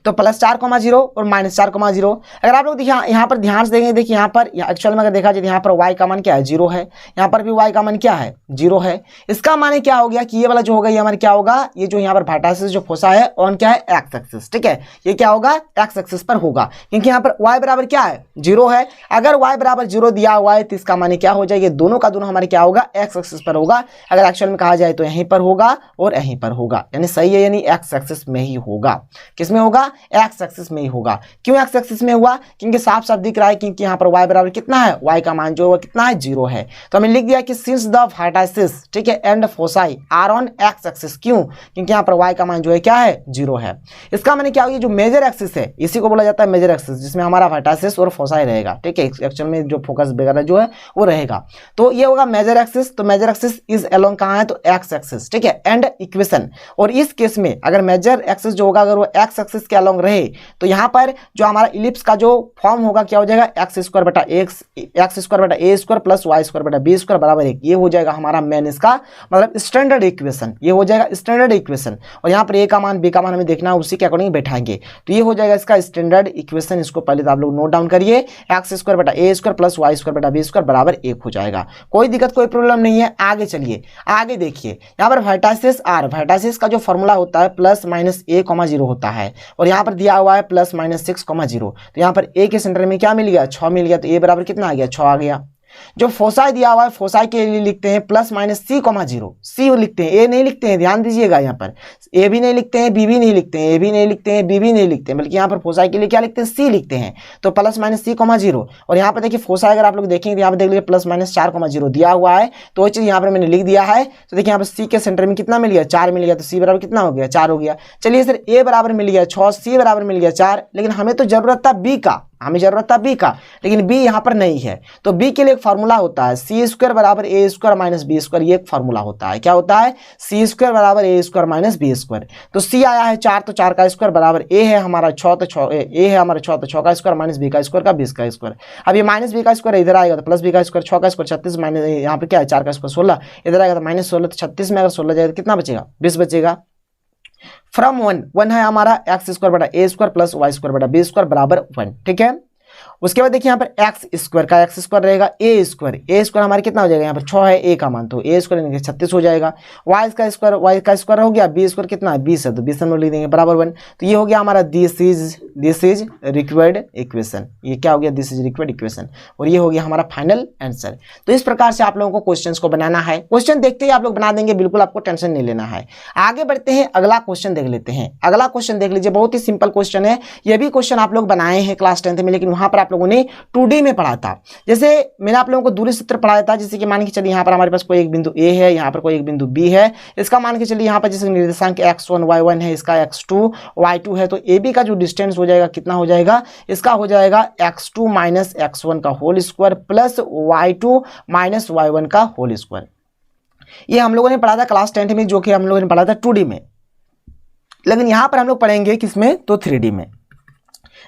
तो +4,0 और -4,0। अगर आप लोग यहाँ पर ध्यान से देखेंगे, देखिए यहाँ पर एक्चुअल में अगर देखा जाए तो यहाँ पर y का मान क्या है 0 है, यहाँ पर भी y का मान क्या है 0 है। इसका मान क्या हो गया कि ये वाला जो होगा ये हमारा क्या होगा, ये जो यहाँ पर वर्टाइसिस जो फोसा है ऑन क्या है एक्स एक्सिस, ठीक है, ये क्या होगा एक्स एक्सिस पर होगा, क्योंकि यहाँ पर y बराबर क्या है 0 है। अगर y बराबर 0 दिया हुआ है तो इसका मान क्या हो जाएगा, दोनों का दोनों हमारे क्या होगा एक्स एक्सिस पर होगा। अगर एक्चुअल में कहा जाए तो यहीं पर होगा और यहीं पर होगा, यानी सही है, यानी एक्स एक्सिस में ही होगा। किस में होगा, एक्स एक्सिस में ही होगा। क्यों एक्स एक्सिस में हुआ, क्योंकि साफ साफ दिख रहा है क्योंकि यहाँ पर y बराबर कितना है, y का मान जो है कितना है 0 है। तो हमें लिख दिया कि सिंस द वर्टाइसिस, ठीक है, and foci are on X axis, क्यों, क्योंकि यहाँ पर y का मान जो है क्या है 0 है। इसका माने क्या होगी, जो मेजर एक्सिस है इसी को बोला जाता है मेजर एक्सिस, जिसमें हमारा वर्टाइसिस और फोसाई रहेगा, ठीक है, एक्चुअल में जो फोकस वगैरह जो है वो रहेगा। तो ये होगा मेजर एक्सिस, तो मेजर एक्सिस इज अलोंग कहाँ है, तो एक्स एक्सिस, ठीक है, एंड इक्वेशन। और इस केस में अगर मेजर एक्सिस जो होगा अगर वो एक्स एक्सिस के अलोंग रहे तो यहाँ पर जो हमारा इलिप्स का जो फॉर्म होगा क्या हो जाएगा, x² बटा a स्क्वायर प्लस y² बटा b स्क्वायर बराबर 1। ये हो जाएगा हमारा मेन इसका मतलब स्टैंडर्ड इक्वेशन, ये हो जाएगा स्टैंडर्ड इक्वेशन। और यहाँ पर a का मान b का मान हमें देखना है, उसी के अकॉर्डिंग बैठाएंगे, तो ये हो जाएगा इसका स्टैंडर्ड इक्वेशन। इसको पहले तो आप लोग नोट डाउन करिए, x² बटा a स्क्वायर प्लस y² बटा b स्क्वायर बराबर 1 हो जाएगा। कोई दिक्कत कोई प्रॉब्लम नहीं है। आगे चलिए, आगे देखिए, यहाँ पर वर्टाइसिस r, वर्टाइसिस का जो फॉर्मूला होता है +-a,0 होता है, और यहाँ पर दिया हुआ है +-6,0। तो यहाँ पर a के सेंटर में क्या मिल गया 6 मिल गया, तो a बराबर कितना आ गया 6 आ गया। जो फोसाई दिया हुआ है फोसाई के लिए लिखते हैं +-c,0, सी लिखते हैं, ए नहीं लिखते हैं, ध्यान दीजिएगा, यहाँ पर ए भी नहीं लिखते हैं, बी भी नहीं लिखते हैं, ए भी नहीं लिखते हैं, बी भी नहीं लिखते हैं, बल्कि यहाँ पर फोसाई के लिए क्या लिखते हैं सी लिखते हैं। तो +-c,0। और यहाँ पर देखिए फोसाई अगर आप लोग देखेंगे तो यहाँ पर देख लीजिए +-4,0 दिया हुआ है, तो वो चीज़ यहाँ पर मैंने लिख दिया है। तो देखिए यहाँ पर सी के सेंटर में कितना मिल गया 4 मिल गया, तो सी बराबर कितना हो गया 4 हो गया। चलिए सर ए बराबर मिल गया 6, सी बराबर मिल गया 4, लेकिन हमें तो जरूरत था बी का, हमें जरूरत था बी का, लेकिन बी यहाँ पर नहीं है। तो बी के लिए एक फार्मूला होता है c² बराबर a² माइनस b², ये एक फार्मूला होता है। क्या होता है, c² बराबर a² माइनस b²। तो c आया है 4, तो 4 का स्क्वायर बराबर a है हमारा 6, तो 6 a है हमारा 6, तो 6 का स्क्वायर माइनस b का स्क्वायर का 20 का स्क्वायर। अब ये माइनस b का स्क्वायर इधर आएगा तो प्लस b का स्क्वायर, 6 का स्क्वायर 36 माइनस यहाँ पर क्या है 4 का स्क्वायर 16, इधर आएगा तो -16, तो 36 में अगर 16 जाएगा तो कितना बचेगा 20 बचेगा। फ्रॉम 1 है हमारा x² बटा a² प्लस y² बटा b² बराबर 1, ठीक है। उसके बाद देखिए यहाँ पर x² का x² रहेगा, a² हमारे कितना हो जाएगा, यहाँ पर 6 है a का मान, तो a² 36 हो जाएगा। y का स्क्वायर हो गया, b² कितना है 20 है, तो 20 हम लोग लिख देंगे बराबर 1। तो ये हो गया हमारा दिस इज रिक्वायर्ड इक्वेशन, ये क्या हो गया दिस इज रिक्वायर्ड इक्वेशन, और ये हो गया हमारा फाइनल आंसर। तो इस प्रकार से आप लोगों को क्वेश्चंस को बनाना है। क्वेश्चन देखते ही आप लोग बना देंगे, बिल्कुल आपको टेंशन नहीं लेना है। आगे बढ़ते हैं, अगला क्वेश्चन देख लेते हैं। अगला क्वेश्चन देख लीजिए, बहुत ही सिंपल क्वेश्चन है। ये भी क्वेश्चन आप लोग बनाए हैं क्लास 10th में, लेकिन वहां पर आप लोगों ने 2D में पढ़ा था। जैसे मैंने आप लोगों को दूरी सूत्र पढ़ाया था, जैसे कि मान के चलिए यहाँ पर हमारे पास कोई एक बिंदु A है, यहाँ पर कोई एक बिंदु B है, इसका मान के चलिए यहाँ पर जैसे निर्देशांक x1 y1 है, इसका x2 y2 है, तो AB का जो डिस्टेंस हो जाएगा कितना हो जाएगा, इसका हो जाएगा x2 माइनस x1 का whole square plus y2 minus y1 का होल स्क्वायर। ये हम लोगों ने पढ़ा था क्लास 10th में, जो कि हम लोगों ने पढ़ा था 2D में, लेकिन यहाँ पर हम लोग पढ़ेंगे किसमें, तो 3D में।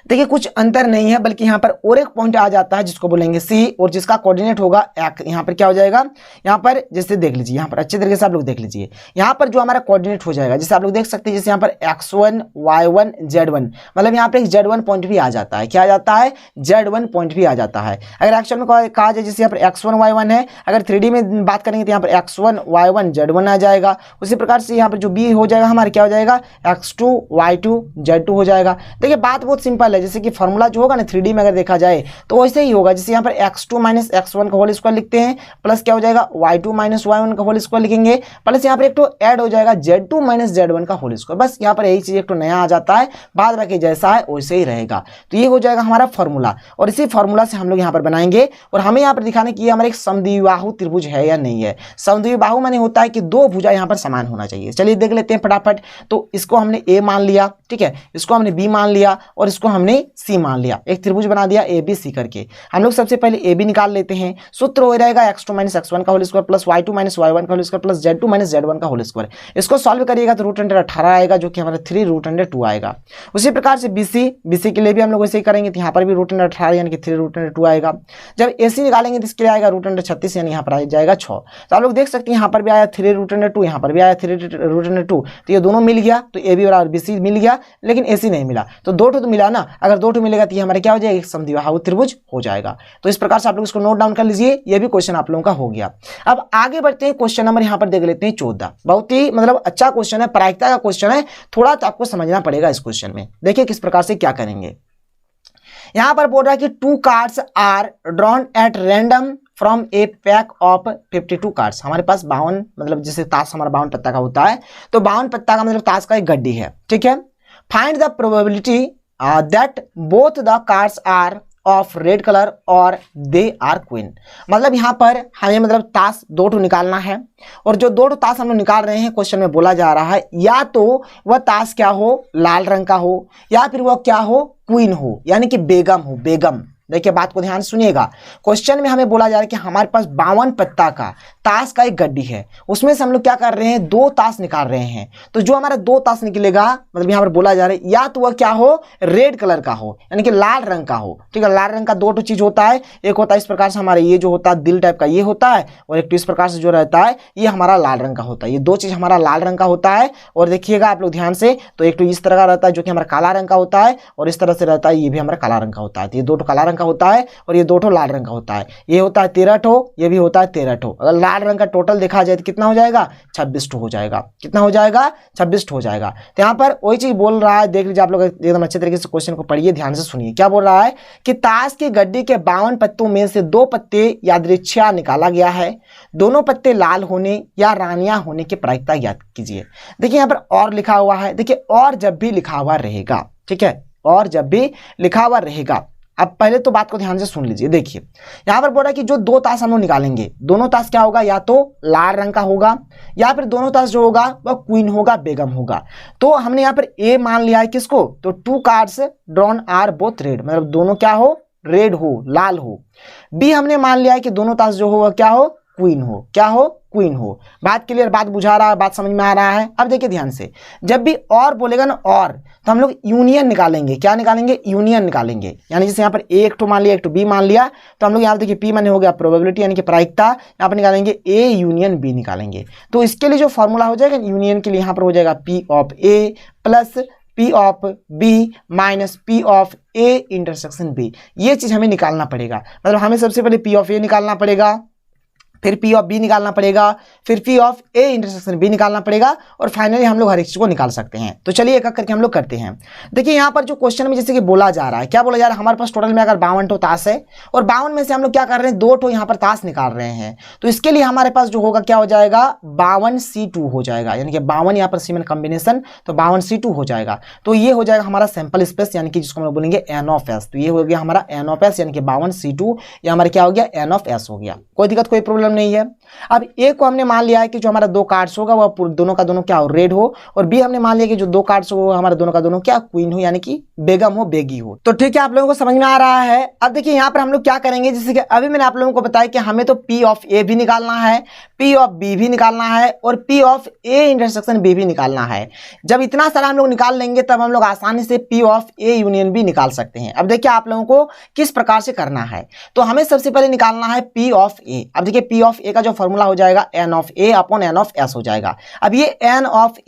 देखिए कुछ अंतर नहीं है, बल्कि यहाँ पर और एक पॉइंट आ जाता है जिसको बोलेंगे C, और जिसका कोऑर्डिनेट होगा x। यहाँ पर क्या हो जाएगा, यहाँ पर जैसे देख लीजिए, यहाँ पर अच्छे तरीके से आप लोग देख लीजिए, यहाँ पर जो हमारा कोऑर्डिनेट हो जाएगा, जैसे आप लोग देख सकते हैं, जैसे यहाँ पर x1 y1 z1, मतलब यहाँ पर एक z1 पॉइंट भी आ जाता है। क्या आ जाता है, z1 पॉइंट भी आ जाता है। अगर एक्चुअल में कहा जाए, जैसे यहाँ पर x1 y1 है, अगर 3D में बात करेंगे तो यहाँ पर x1 y1 z1 आ जाएगा। उसी प्रकार से यहाँ पर जो b हो जाएगा हमारा क्या हो जाएगा, x2 y2 z2 हो जाएगा। देखिए बात बहुत सिंपल है, जैसे कि फॉर्मूला जो होगा ना 3D में अगर देखा जाए तो वैसे ही होगा। जैसे यहाँ पर x2 माइनस x1 का होल स्क्वायर लिखते हैं, प्लस क्या हो जाएगा y2 माइनस y1 का होल स्क्वायर लिखेंगे, प्लस यहाँ पर एक तो ऐड हो जाएगा z2 माइनस z1 का होल स्क्वायर। बस यहाँ पर यही चीज एक तो नया आ जाता है, बाद बाकी जैसा है वैसे ही रहेगा। तो ये हो जाएगा हमारा फॉर्मूला, और इसी फॉर्मूला से हम लोग यहाँ पर बनाएंगे, और हमें यहाँ पर दिखाने की हमारा एक समद्विबाहु त्रिभुज है या नहीं है। समद्विबाहु माने होता है कि दो भुजा यहाँ पर समान होना चाहिए। चलिए देख लेते हैं फटाफट। तो इसको हमने a मान लिया, ठीक है, इसको हमने b मान लिया, और इसको हमने हमने सी मान लिया, एक त्रिभुज बना दिया ए बी सी करके। हम लोग सबसे पहले ए बी निकाल लेते हैं। सूत्र हो रहेगा x2 माइनस x1 का whole square plus y2 minus y1 का whole square plus z2 minus z1 का होल स्क्वायर। इसको सॉल्व करिएगा तो रूट अंडर 18 आएगा, जो कि हमारा 3 रूट अंडर 2 आएगा। उसी प्रकार से BC के लिए भी हम लोग वैसे ही करेंगे, तो यहाँ पर भी रूट अंडर 18 यानी कि 3 रूट अंडर 2 आएगा। जब AC निकालेंगे तो इसके लिए आएगा रूट अंडर 36 यानी यहाँ पर आ जाएगा 6। तो आप लोग देख सकते हैं यहाँ पर भी आया 3 रूट अंडर 2, यहाँ पर भी आया 3 रूट अंडर 2। तो ये दोनों मिल गया, तो AB और BC मिल गया, लेकिन AC नहीं मिला। तो 2 तो मिला ना, अगर 2 मिलेगा तो ये हमारे क्या हो जाएगा, एक समद्विबाहु त्रिभुज हो जाएगा। तो इस प्रकार से आप लोग इसको नोट डाउन कर लीजिए, ये भी क्वेश्चन आप लोगों का हो गया। अब आगे बढ़ते हैं, क्वेश्चन नंबर यहाँ पर देख लेते हैं 14। बहुत ही मतलब अच्छा क्वेश्चन है, प्रायिकता का क्वेश्चन है, थोड़ा तो आपको समझना पड़ेगा इस क्वेश्चन में। देखिए किस प्रकार से क्या करेंगे। यहां पर बोल रहा है कि 2 cards are drawn at random from a pack of 52 cards. हमारे पास 52 मतलब जैसे ताश हमारा 52 पत्ता का होता है, तो 52 पत्ता का मतलब ताश का एक गड्डी है, ठीक है। Find the probability that both the cards are of red colour और दे आर क्वीन। मतलब यहाँ पर हमें मतलब ताश 2 निकालना है, और जो 2 ताश हम लोग निकाल रहे हैं, क्वेश्चन में बोला जा रहा है या तो वह ताश क्या हो, लाल रंग का हो, या फिर वह क्या हो, क्वीन हो, यानी कि बेगम हो, बेगम। देखिए बात को ध्यान सुनिएगा, क्वेश्चन में हमें बोला जा रहा है कि हमारे पास 52 पत्ता का ताश का एक गड्डी है, उसमें से हम लोग क्या कर रहे हैं, 2 ताश निकाल रहे हैं। तो जो हमारा 2 ताश निकलेगा, मतलब यहाँ पर बोला जा रहा है या तो वह क्या हो, रेड कलर का हो, यानी कि लाल रंग का हो, ठीक है। लाल रंग का 2 चीज होता है, एक होता है इस प्रकार से हमारे ये जो होता है दिल टाइप का ये होता है, और एक तो इस प्रकार से जो रहता है ये हमारा लाल रंग का होता है। ये 2 चीज हमारा लाल रंग का होता है। और देखिएगा आप लोग ध्यान से, तो एक तो इस तरह का रहता है जो कि हमारा काला रंग का होता है, और इस तरह से रहता है ये भी हमारा काला रंग का होता है। तो ये 2 काला रंग का होता है और ये 2 लाल रंग का होता है। ये होता है 13 ठो, ये भी होता है 13 ठो। अगर लाल रंग का टोटल देखा जाए तो कितना हो जाएगा, 26 ठो हो जाएगा। कितना हो जाएगा, 26 ठो हो जाएगा। तो यहाँ पर वही चीज बोल रहा है, देख लीजिए आप लोग एकदम अच्छे तरीके से क्वेश्चन को पढ़िए, ध्यान से सुनिए। क्या बोल रहा है कि ताश की गड्डी के 52 पत्तों में से 2 पत्ते यादृच्छिक निकाला गया है, दोनों पत्ते लाल होने या रानियां होने की प्रायिकता ज्ञात कीजिए। देखिए यहाँ पर और लिखा हुआ है, देखिए और जब भी लिखा हुआ रहेगा, ठीक है, और जब भी लिखा हुआ रहेगा। अब पहले तो बात को ध्यान से सुन लीजिए। देखिए यहां पर बोल रहा है कि जो 2 ताश हम लोग निकालेंगे, दोनों ताश क्या होगा, या तो लाल रंग का होगा, या फिर दोनों ताश जो होगा वह क्वीन होगा, बेगम होगा। तो हमने यहाँ पर ए मान लिया है किसको, तो 2 cards drawn are both red, मतलब दोनों क्या हो, रेड हो, लाल हो। बी हमने मान लिया है कि दोनों ताश जो हो वह क्या हो, क्वीन हो, क्या हो, क्वीन हो। बात क्लियर, बात बुझा रहा है, बात समझ में आ रहा है। अब देखिए ध्यान से, जब भी और बोलेगा ना और, तो हम लोग यूनियन निकालेंगे। क्या निकालेंगे, यूनियन निकालेंगे। यानी जैसे यहाँ पर ए एक ठो मान लिया, एक ठो बी मान लिया, तो हम लोग यहाँ पर देखिए पी माने हो गया प्रोबेबिलिटी यानी कि प्रायिकता, यहाँ पर निकालेंगे ए यूनियन बी निकालेंगे। तो इसके लिए जो फॉर्मूला हो जाएगा यूनियन के लिए, यहाँ पर हो जाएगा P of A plus P of B minus P of A intersection B. ये चीज हमें निकालना पड़ेगा। मतलब हमें सबसे पहले पी ऑफ ए निकालना पड़ेगा, फिर पी ऑफ बी निकालना पड़ेगा, फिर P of A intersection B निकालना पड़ेगा, और फाइनली हम लोग हर एक चीज को निकाल सकते हैं। तो चलिए एक एक करके हम लोग करते हैं। देखिए यहाँ पर जो क्वेश्चन में जैसे कि बोला जा रहा है, क्या बोला जा रहा है, हमारे पास टोटल में अगर 52 ठो ताश है, और 52 में से हम लोग क्या कर रहे हैं, 2 ठो यहाँ पर ताश निकाल रहे हैं। तो इसके लिए हमारे पास जो होगा क्या हो जाएगा, 52C2 हो जाएगा, यानी कि 52 यहाँ पर सीमेंट कॉम्बिनेशन, तो 52C2 हो जाएगा। तो ये हो जाएगा हमारा सैंपल स्पेस, यानी कि जिसको हम लोग बोलेंगे एन ऑफ एस। तो ये हो गया हमारा एन ऑफ एस, यानी कि 52C2 ये हमारा क्या हो गया, एन ऑफ एस हो गया। कोई दिक्कत कोई प्रॉब्लम नहीं है। अब ए को हमने मान लिया है कि जो हमारा 2 कार्ड्स होगा वह दोनों का दोनों क्या हो, रेड हो, और बी हमने मान लिया कि जो 2 कार्ड्स हो हमारे दोनों का दोनों क्या, क्वीन हो, यानी कि बेगम हो, बेगी हो। तो ठीक है, आप लोगों को समझ में आ रहा है। अब देखिए यहाँ पर हम लोग क्या करेंगे, जैसे कि अभी मैंने आप लोगों को बताया कि हमें तो पी ऑफ ए भी निकालना है, पी ऑफ बी भी निकालना है, और P of A intersection B भी निकालना है। जब इतना सारा हम लोग निकाल लेंगे तब हम लोग आसानी से P of A union B निकाल सकते हैं। अब देखिए आप लोगों को किस प्रकार से करना है, तो हमें सबसे पहले निकालना है पी ऑफ ए। अब देखिए पी ऑफ ए का जो फॉर्मूला हो जाएगा N of A upon N of S हो जाएगा। अब ये एन ऑफ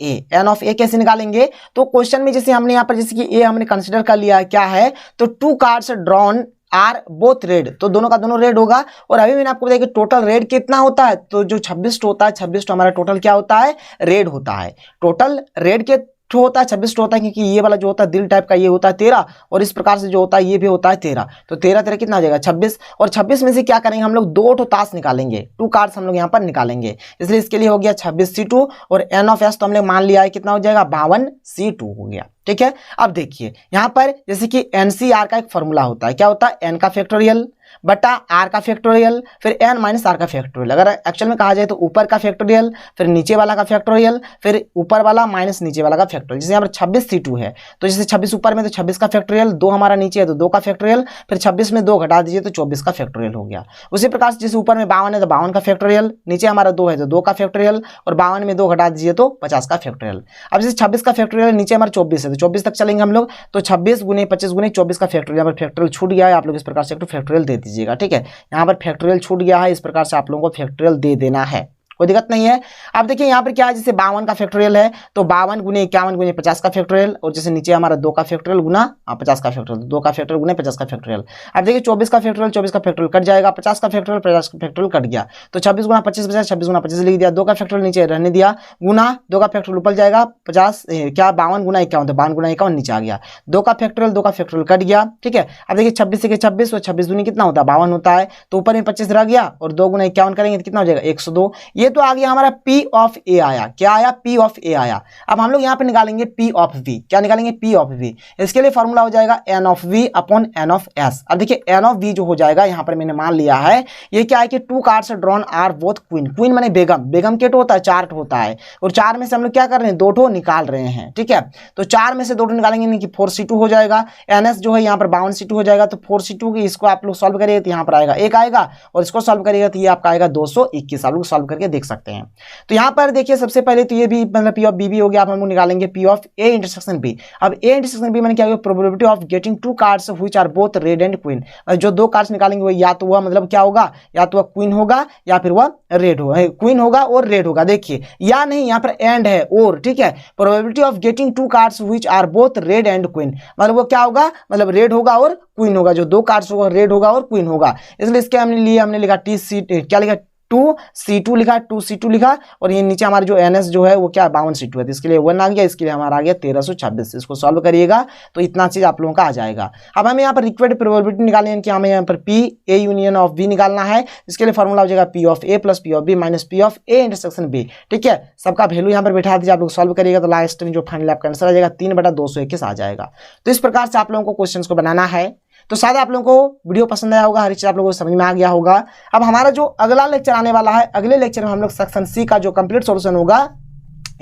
ए कैसे निकालेंगे, तो क्वेश्चन में जैसे हमने यहाँ पर जैसे कि ए हमने कंसिडर कर लिया है क्या है, तो 2 cards drawn are both red, तो दोनों का दोनों रेड होगा। और अभी मैंने आपको बताया कि टोटल रेड कितना होता है, तो जो 26 होता है, 26 हमारा टोटल क्या होता है, रेड होता है। टोटल रेड के होता है 26 होता है, क्योंकि ये वाला जो होता है दिल टाइप का ये होता है 13, और इस प्रकार से जो होता है ये भी होता है 13। तो 13 कितना आ जाएगा, 26। और 26 में से क्या करेंगे हम लोग, 2 ठो ताश निकालेंगे, 2 कार्ड्स हम लोग यहाँ पर निकालेंगे, इसलिए इसके लिए हो गया 26C2। और एन ऑफ एस तो हमने मान लिया है कितना हो जाएगा, 52C2 हो गया। ठीक है, अब देखिए यहाँ पर जैसे कि एनसीआर का एक फॉर्मूला होता है, क्या होता है, एन का फैक्टोरियल बटा आर का फैक्टोरियल, फिर एन माइनस आर का फैक्टोरियल। अगर एक्चुअल में कहा जाए तो ऊपर का फैक्टोरियल, फिर नीचे वाला का फैक्टोरियल, फिर ऊपर वाला माइनस नीचे वाला का फैक्टोरियल। जैसे यहाँ पर 26 C2 है तो जैसे 26 ऊपर में तो 26 का फैक्टोरियल, 2 हमारा नीचे है तो 2 का फैक्टोरियल, फिर 26 में 2 घटा दीजिए तो 24 का फैक्टोरियल हो गया। उसी प्रकार से जैसे ऊपर में 52 है तो 52 का फैक्टोरियल, नीचे हमारा 2 है तो 2 का फैक्टोरियल, और 52 में 2 घटा दीजिए तो 50 का फैक्टोरियल। अब जैसे 26 का फैक्टोरियल, नीचे हमारा 24 है तो 24 तक चलेंगे हम लोग, तो 26 गुने 25 गुने 24 का फैक्टोरियल। यहाँ पर फैक्टोरियल छूट गया है, आप लोग इस प्रकार से एक फैक्टोरियल दे दीजिएगा, ठीक है। यहाँ पर फैक्टोरियल छूट गया है, इस प्रकार से आप लोगों को फैक्टोरियल दे देना है, कोई दिक्कत नहीं है। अब देखिए यहाँ पर क्या है, जैसे 52 का फैक्टोरियल है तो 52 गुने 51 गुने 50 का फैक्टोरियल, और जैसे नीचे हमारा 2 का फैक्टोरियल गुना 50 का फैक्टोरियल, 2 का फैक्टोरियल गुने 50 का फैक्टोरियल। अब देखिए 24 का फैक्टोरियल 24 का फैक्टोरियल कट जाएगा, 50 का फैक्टोरियल 50 का फैक्टोरियल कट गया, तो 26 गुना 25 बचा, 26 गुना 25 लिख दिया, 2 का फैक्टोरियल नीचे रहने दिया, गुना 2 का फैक्टोरियल ऊपर जाएगा, 50 क्या 52 गुना 51 तो 52 गुना 51 नीचे आ गया, 2 का फैक्टोरियल कट गया, ठीक है। अब देखिए 26 से 26 और 26 दूनी कितना होता है 52 होता है, तो ऊपर में 25 रह गया और 2 गुना 51 करेंगे तो कितना हो जाएगा 102। ये तो आ गया हमारा P ऑफ A आया, क्या आया P ऑफ A आया। अब हम लोग यहाँ पे निकालेंगे P ऑफ V, क्या निकालेंगे P ऑफ V। इसके लिए फॉर्मूला हो जाएगा N of V upon N of S। अब देखिए N ऑफ V जो हो जाएगा, यहाँ पर मैंने मान लिया है ये क्या है कि 2 cards drawn are both queen, queen माने बेगम, बेगम के होता है 4 होता है, और 4 में से हम लोग क्या कर रहे हैं 2 ठो निकाल रहे हैं, ठीक है। तो 4 में से 2 ठो निकालेंगे यानी कि 4C2 हो जाएगा, NS जो है यहाँ पर 52C2 हो जाएगा, तो 4C2 की इसको आप लोग सॉल्व करिए तो यहाँ पर आएगा 1 आएगा, और इसको सॉल्व करिएगा तो ये आपका आएगा 221। आप लोग सॉल्व करके देख सकते हैं। तो यहाँ पर देखिए सबसे पहले तो ये भी मतलब P ऑफ B भी हो गया, अब हम लोग निकालेंगे P of A intersection B। अब A इंटरसेक्शन B मैंने क्या होगा, probability of getting 2 cards which are both red and queen. जो 2 कार्ड्स निकालेंगे वो या तो वह मतलब क्या होगा, या तो वह क्वीन होगा या फिर वह रेड होगा, क्वीन होगा और रेड होगा। देखिए या नहीं, यहाँ पर एंड है और, ठीक है। Probability of getting 2 cards which are both red and queen, मतलब वो क्या होगा, मतलब रेड होगा और क्वीन होगा। जो 2 कार्ड्स होगा रेड होगा और क्वीन होगा, इसलिए इसके हमने लिखा क्या लिखा 2C2 लिखा, 2C2 लिखा, और ये नीचे हमारा जो NS जो है वो क्या 52C2 है, तो इसके लिए 1 आ गया, इसके लिए हमारा आ गया 1326। इसको सॉल्व करिएगा तो इतना चीज आप लोगों का आ जाएगा। अब हमें यहाँ पर रिक्वायर्ड प्रोबेबिलिटी निकालनी है कि हमें यहाँ पर P A union of B निकालना है। इसके लिए फॉर्मूला हो जाएगा P of A plus P of B minus P of A intersection B, ठीक है। सबका वैल्यू यहाँ पर बैठा दीजिए, आप लोग सॉल्व करिएगा तो लास्ट में जो फाइनल आपका आंसर आ जाएगा 3/221 आ जाएगा। तो इस प्रकार से आप लोगों को क्वेश्चन को बनाना है। तो शायद आप लोगों को वीडियो पसंद आया होगा, हर चीज आप लोगों को समझ में आ गया होगा। अब हमारा जो अगला लेक्चर आने वाला है, अगले लेक्चर में हम लोग सेक्शन C का जो कंप्लीट सॉल्यूशन होगा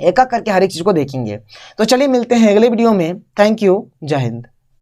एक एक करके हर एक चीज को देखेंगे। तो चलिए मिलते हैं अगले वीडियो में। थैंक यू, जय हिंद।